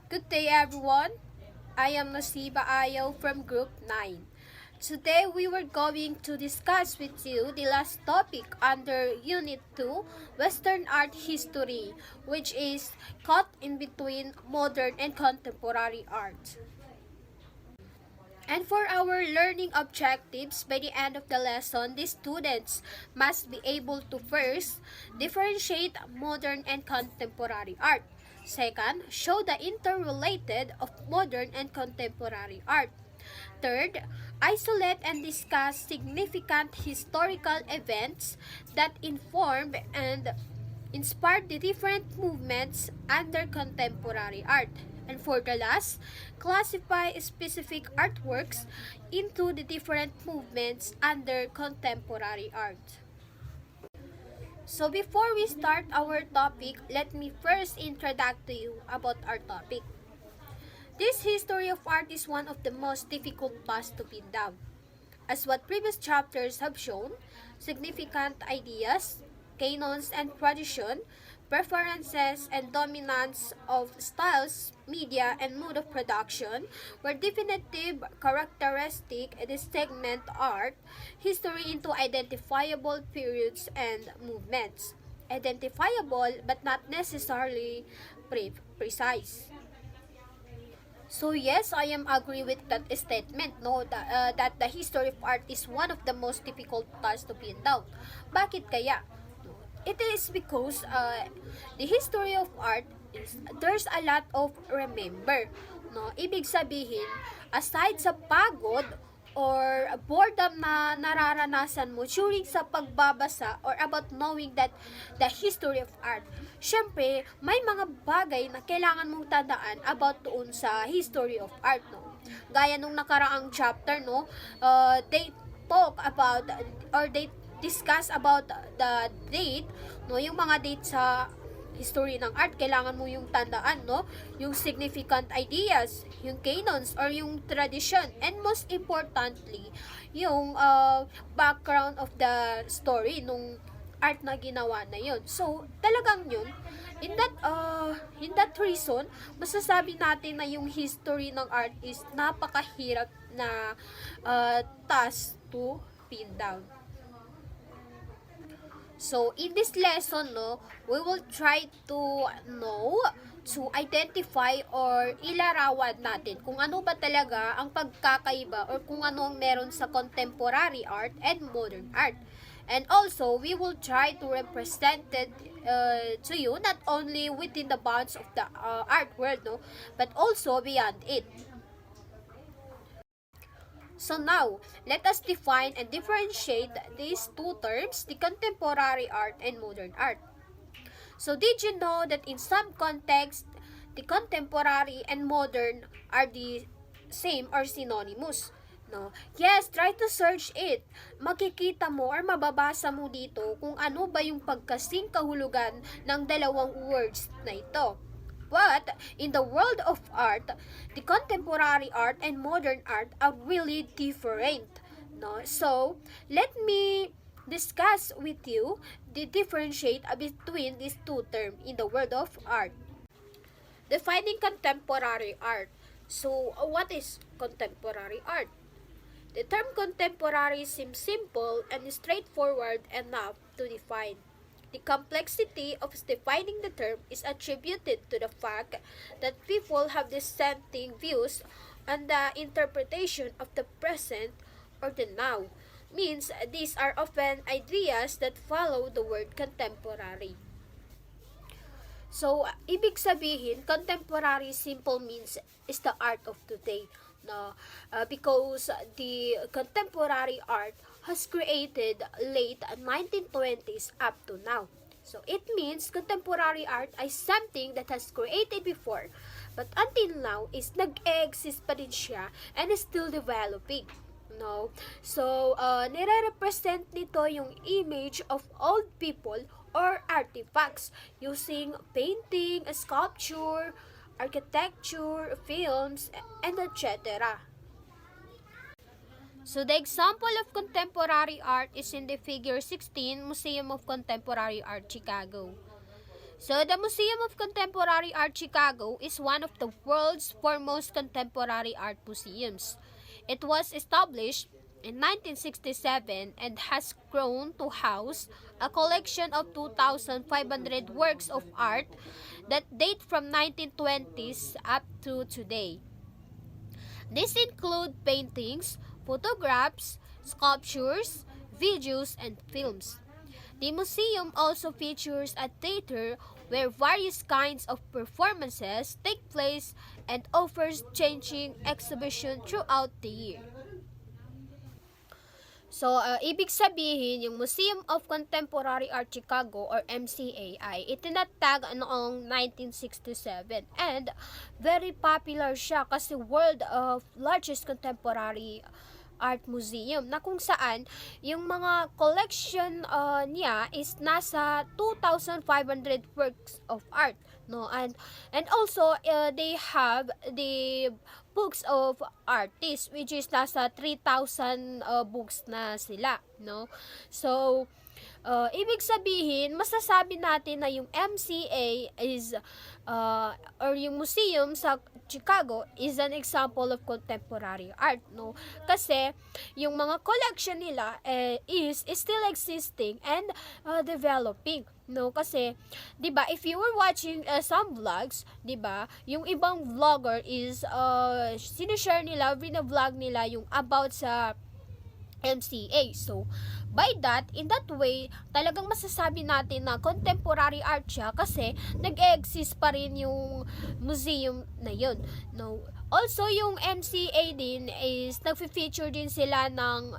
Good day everyone. I am Nasiba Ayo from Group 9. Today we were going to discuss with you the last topic under Unit 2, Western Art History, which is caught in between modern and contemporary art. And for our learning objectives, by the end of the lesson, the students must be able to first differentiate modern and contemporary art. Second, show the interrelated of modern and contemporary art. Third, isolate and discuss significant historical events that inform and inspired the different movements under contemporary art. And for the last, classify specific artworks into the different movements under contemporary art. So before we start our topic, let me first introduce to you about our topic. This history of art is one of the most difficult tasks to pin down. As what previous chapters have shown, significant ideas, canons and tradition, preferences and dominance of styles, media, and mode of production were definitive characteristic in this segment art history into identifiable periods and movements. Identifiable but not necessarily precise. So yes, I am agree with that statement, no, that the history of art is one of the most difficult tasks to pin down. Bakit kaya? It is because the history of art is there's a lot of remember, no. Ibig sabihin, aside sa pagod or boredom na nararanasan mo during sa pagbabasa or about knowing that the history of art, syempre may mga bagay na kailangan mong tandaan about doon sa history of art, no. Gaya nung nakaraang chapter, no, they talk about or they discuss about the date, no, yung mga date sa history ng art, kailangan mo yung tandaan, no, yung significant ideas, yung canons or yung tradition, and most importantly, yung background of the story nung art na ginawa na yun. So, talagang yun, in that reason, masasabi natin na yung history ng art is napakahirap na task to pin down. So, in this lesson, no, we will try to know, to identify or ilarawan natin kung ano ba talaga ang pagkakaiba or kung ano ang meron sa contemporary art and modern art. And also, we will try to represent it to you not only within the bounds of the art world, no, but also beyond it. So now, let us define and differentiate these two terms, the contemporary art and modern art. So did you know that in some contexts, the contemporary and modern are the same or synonymous? No? Yes, try to search it. Makikita mo or mababasa mo dito kung ano ba yung pagkasing kahulugan ng dalawang words na ito. But in the world of art, the contemporary art and modern art are really different. No? So, let me discuss with you the differentiate between these two terms in the world of art. Defining contemporary art. So, what is contemporary art? The term contemporary seems simple and straightforward enough to define. The complexity of defining the term is attributed to the fact that people have dissenting views on the interpretation of the present or the now. Means these are often ideas that follow the word contemporary. So, ibig sabihin, contemporary simple means is the art of today. No, because the contemporary art has created late 1920s up to now. So it means contemporary art is something that has created before, but until now is nag-exist pa din siya and is still developing. No, so nire-represent nito yung image of old people or artifacts using painting, sculpture, architecture, films, and etc. So the example of contemporary art is in the figure 16, Museum of Contemporary Art, Chicago. So, the Museum of Contemporary Art Chicago is one of the world's foremost contemporary art museums. It was established in 1967 and has grown to house a collection of 2,500 works of art that date from 1920s up to today. These include paintings, photographs, sculptures, videos, and films. The museum also features a theater where various kinds of performances take place and offers changing exhibition throughout the year. So, ibig sabihin, yung Museum of Contemporary Art Chicago or MCA ay itinatag noong 1967 and very popular siya kasi world of largest contemporary art museum na kung saan yung mga collection niya is nasa 2,500 works of art, no, and also they have the books of artists which is nasa 3,000 books na sila, no. So ibig sabihin, masasabi natin na yung MCA is or yung museum sa Chicago is an example of contemporary art, no? Kasi yung mga collection nila is still existing and developing, no? Kasi 'di ba, if you were watching some vlogs, 'di ba, yung ibang vlogger is sinishare nila, vlog nila yung about sa MCA. So, by that, in that way, talagang masasabi natin na contemporary art siya kasi nag-exist pa rin yung museum na yun. No? Also, yung MCA din is nag-feature din sila ng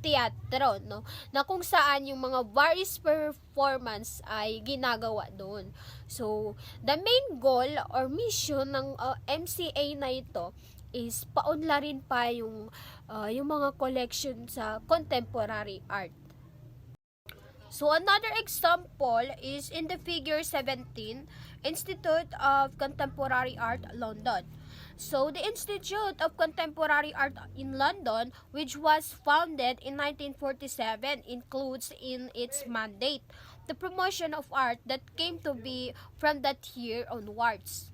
teatro, no? Na kung saan yung mga various performance ay ginagawa doon. So, the main goal or mission ng MCA na ito is paunlarin pa yung mga collection sa contemporary art. So another example is in the figure 17, Institute of Contemporary Art, London. So the Institute of Contemporary Art in London, which was founded in 1947, includes in its mandate the promotion of art that came to be from that year onwards.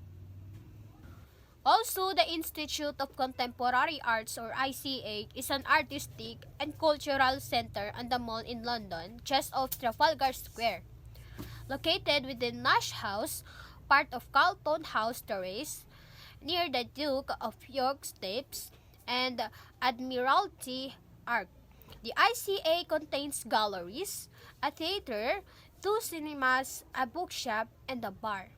Also, the Institute of Contemporary Arts or ICA is an artistic and cultural center on the Mall in London, just off Trafalgar Square. Located within Nash House, part of Carlton House Terrace, near the Duke of York Steps and Admiralty Arch. The ICA contains galleries, a theater, 2 cinemas, a bookshop, and a bar.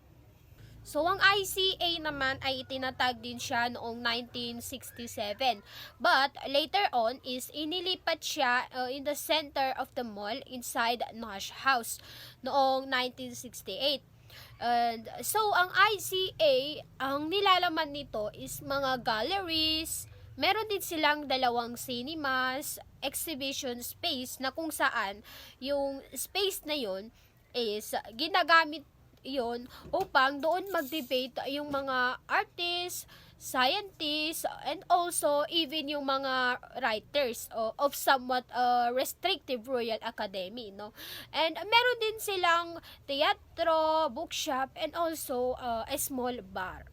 So, ang ICA naman ay itinatag din siya noong 1967. But, later on is inilipat siya in the center of the mall inside Nash House noong 1968. And so, ang ICA, ang nilalaman nito is mga galleries, meron din silang 2 cinemas, exhibition space na kung saan yung space na yun is ginagamit yon upang doon mag-debate yung mga artists, scientists, and also even yung mga writers of somewhat restrictive Royal Academy, no? And meron din silang teatro, bookshop, and also a small bar.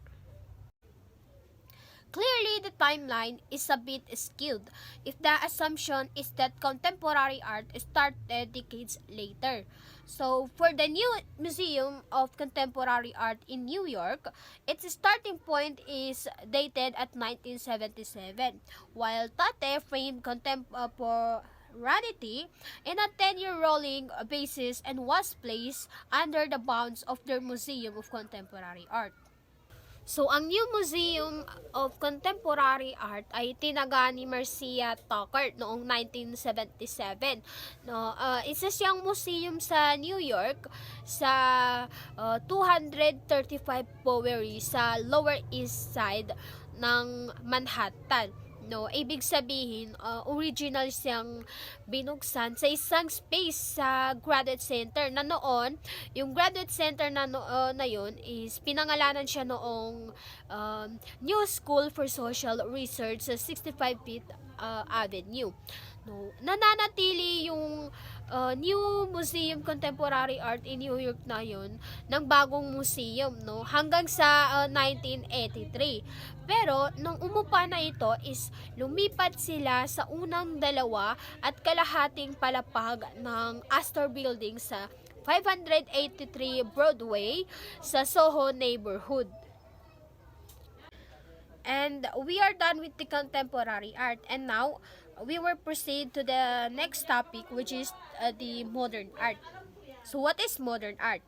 Clearly, the timeline is a bit skewed if the assumption is that contemporary art started decades later. So, for the new Museum of Contemporary Art in New York, its starting point is dated at 1977, while Tate framed contemporarity in a 10-year rolling basis and was placed under the bounds of their Museum of Contemporary Art. So, ang New Museum of Contemporary Art ay tinaga ni Marcia Tucker noong 1977. No, isa siyang museum sa New York sa 235 Bowery sa Lower East Side ng Manhattan. No, ibig sabihin, original siyang binuksan sa isang space sa Graduate Center na noon, yung Graduate Center na yun is pinangalanan siya noong New School for Social Research sa 65 Fifth Avenue. No, nananatili yung New Museum Contemporary Art in New York na yun, ng bagong museum, no? Hanggang sa 1983. Pero, nung umupa na ito is lumipat sila sa unang dalawa at kalahating palapag ng Astor Building sa 583 Broadway sa Soho neighborhood. And we are done with the contemporary art. And now, we will proceed to the next topic, which is the modern art. So, what is modern art?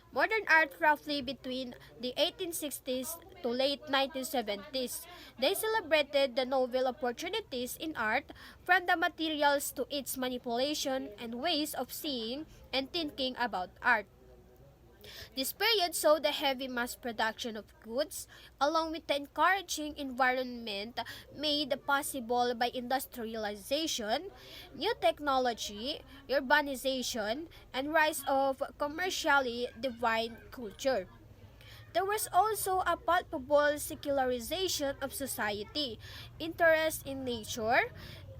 Modern art roughly between the 1860s to late 1970s. They celebrated the novel opportunities in art, from the materials to its manipulation and ways of seeing and thinking about art. This period saw the heavy mass production of goods, along with the encouraging environment made possible by industrialization, new technology, urbanization, and rise of commercially defined culture. There was also a palpable secularization of society, interest in nature,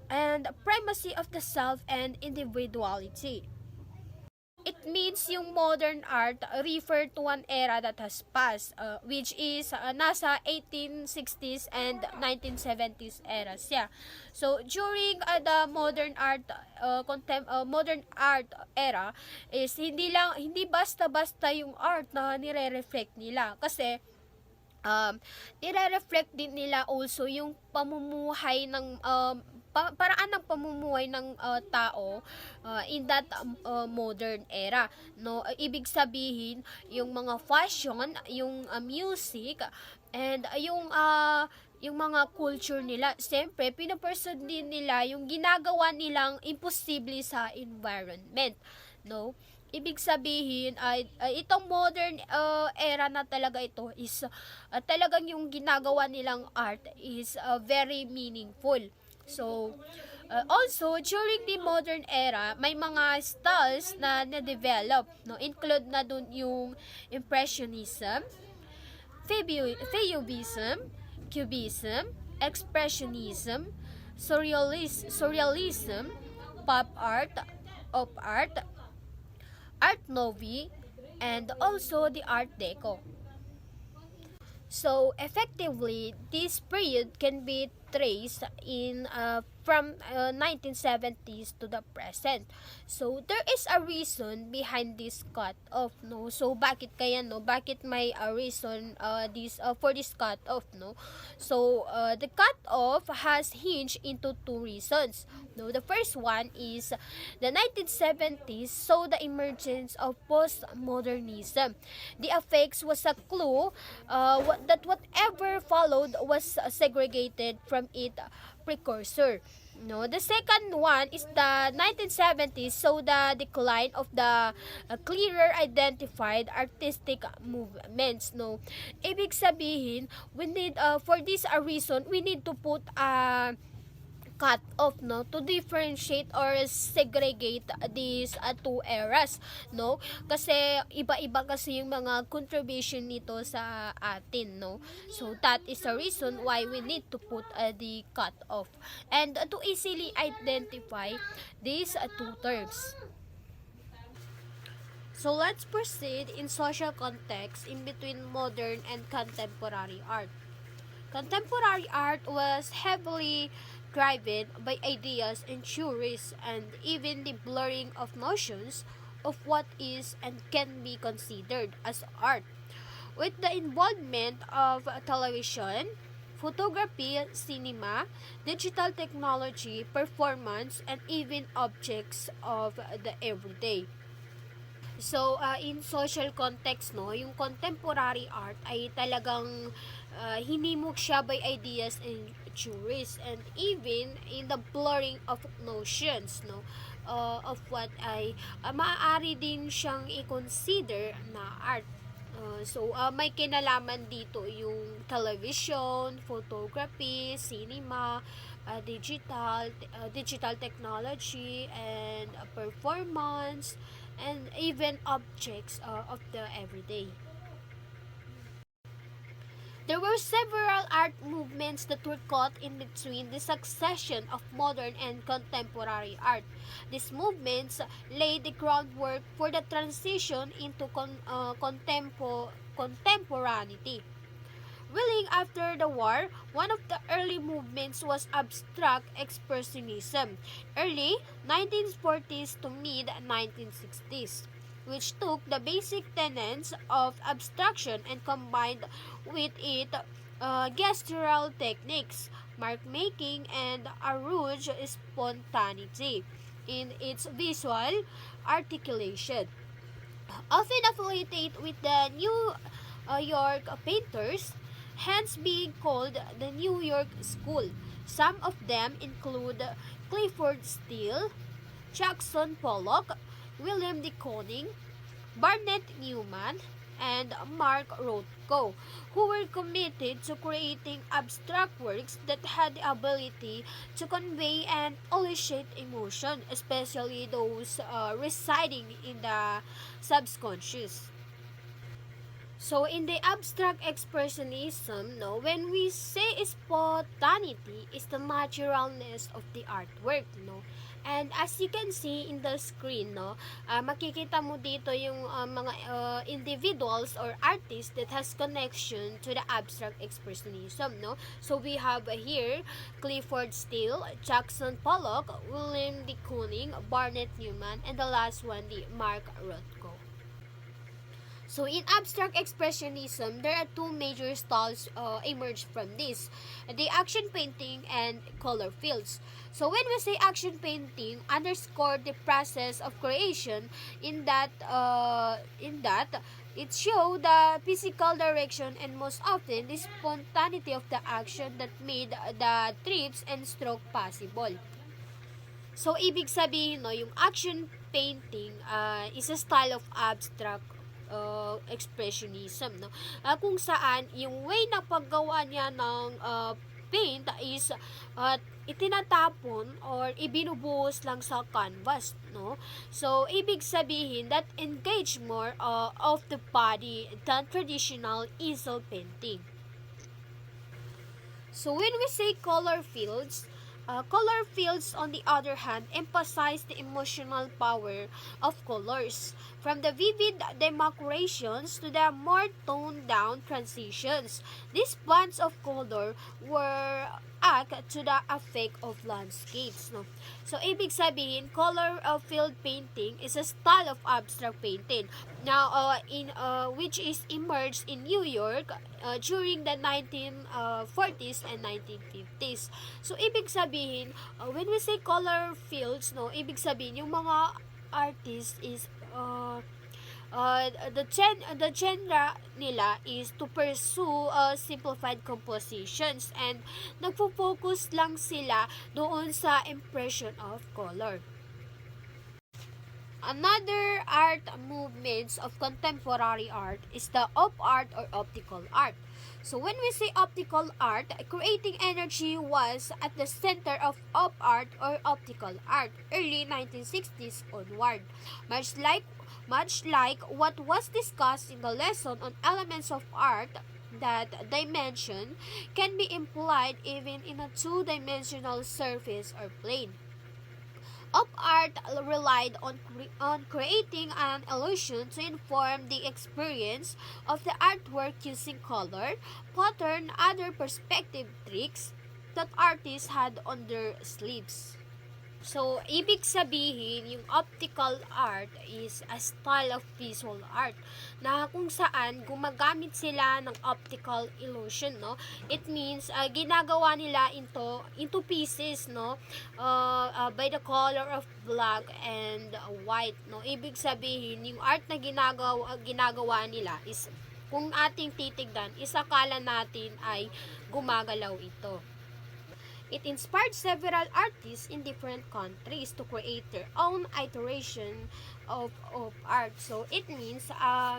and primacy of the self and individuality. It means yung modern art refer to an era that has passed, which is nasa 1860s and 1970s eras. Yeah. So during the modern art era is hindi basta-basta yung art na nire-reflect nila, kasi nire-reflect din nila also yung pamumuhay ng paraan ng pamumuhay ng tao in that modern era, no? Ibig sabihin yung mga fashion, yung music, and yung mga culture nila, siyempre pinaperson din nila yung ginagawa nilang imposible sa environment, no? Ibig sabihin ay itong modern era na talaga ito is talagang yung ginagawa nilang art is very meaningful. So, also, during the modern era, may mga styles na na-develop, no? Include na dun yung Impressionism, Fauvism, Cubism, Expressionism, Surrealism, Pop art, Op art, Art Nouveau, and also the Art Deco. So, effectively, this period can be traced in from 1970s to the present. So, there is a reason behind this cut off, no? So, bakit kaya, no? Bakit may a reason for this cut off, no? So, the cut off has hinged into two reasons. No, the first one is the 1970s saw the emergence of postmodernism. The effects was a clue that whatever followed was segregated from its precursor. No, the second one is the 1970s saw the decline of the clearer identified artistic movements. No, ibig sabihin, we need for this a reason we need to put cut off, no, to differentiate or segregate these two eras, no, kasi iba-iba kasi yung mga contribution nito sa atin, no. So that is the reason why we need to put the cut off and to easily identify these two terms. So let's proceed in social context in between modern and contemporary art. Contemporary art was heavily driven by ideas and theories, and even the blurring of notions of what is and can be considered as art. With the involvement of television, photography, cinema, digital technology, performance, and even objects of the everyday. So, in social context, no, yung contemporary art ay talagang hinimok siya by ideas and theories, and even in the blurring of notions, no, of what ay maaari din siyang i-consider na art. So, may kinalaman dito yung television, photography, cinema, digital technology, and performance, and even objects of the everyday. There were several art movements that were caught in between the succession of modern and contemporary art. These movements laid the groundwork for the transition into contemporaneity. Willing after the war, one of the early movements was abstract expressionism, early 1940s to mid 1960s, which took the basic tenets of abstraction and combined with it gestural techniques, mark making, and a rouge spontaneity in its visual articulation. Often affiliated with the New York painters, hence being called the New York School. Some of them include Clifford Steele, Jackson Pollock, William de Kooning, Barnett Newman, and Mark Rothko, who were committed to creating abstract works that had the ability to convey and elicit emotion, especially those residing in the subconscious. So in the abstract expressionism, no, when we say spontaneity is the naturalness of the artwork, no. And as you can see in the screen, no, makikita mo dito yung mga individuals or artists that has connection to the abstract expressionism, no. So we have here Clifford Steele, Jackson Pollock, William de Kooning, Barnett Newman, and the last one, the Mark Rothko. So in abstract expressionism, there are two major styles emerged from this: the action painting and color fields. So when we say action painting, underscore the process of creation in that it show the physical direction and most often the spontaneity of the action that made the trips and stroke possible. So, ibig sabihin, no, yung action painting is a style of abstract expressionism, no? Kung saan, yung way na paggawa niya ng paint is itinatapon or ibinubuhos lang sa canvas, no? So, ibig sabihin that engage more of the body than traditional easel painting. So when we say color fields on the other hand emphasize the emotional power of colors, from the vivid demarcations to the more toned down transitions. These bands of color were act to the effect of landscapes, no? So ibig sabihin, color field painting is a style of abstract painting now in which is emerged in New York during the 1940s and 1950s. So ibig sabihin, when we say color fields, no, ibig sabihin yung mga artists is the genre nila is to pursue simplified compositions and nagfo-focus lang sila doon sa impression of color. Another art movements of contemporary art is the op art or optical art. So when we say optical art, creating energy was at the center of op art or optical art, early 1960s onward. Much like what was discussed in the lesson on elements of art, that dimension can be implied even in a two-dimensional surface or plane. Op art relied on creating an illusion to inform the experience of the artwork using color, pattern, other perspective tricks that artists had on their sleeves. So, ibig sabihin, yung optical art is a style of visual art na kung saan gumagamit sila ng optical illusion, no? It means ginagawa nila into pieces, no? By the color of black and white, no? Ibig sabihin, yung art na ginagawa nila is kung ating titignan, isakala natin ay gumagalaw ito. It inspired several artists in different countries to create their own iteration of art. So, it means,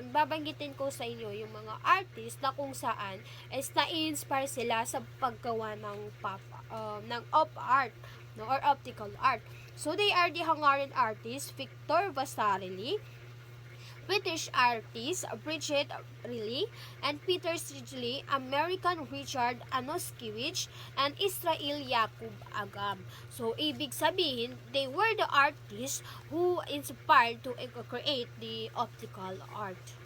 babanggitin ko sa inyo yung mga artists na kung saan is na-inspire sila sa paggawa ng op art, no, or optical art. So, they are the Hungarian artist Victor Vasarely, British artists Bridget Riley and Peter Stridley, American Richard Anoskiewicz, and Israel Yakub Agam. So, ibig sabihin, they were the artists who inspired to create the optical art.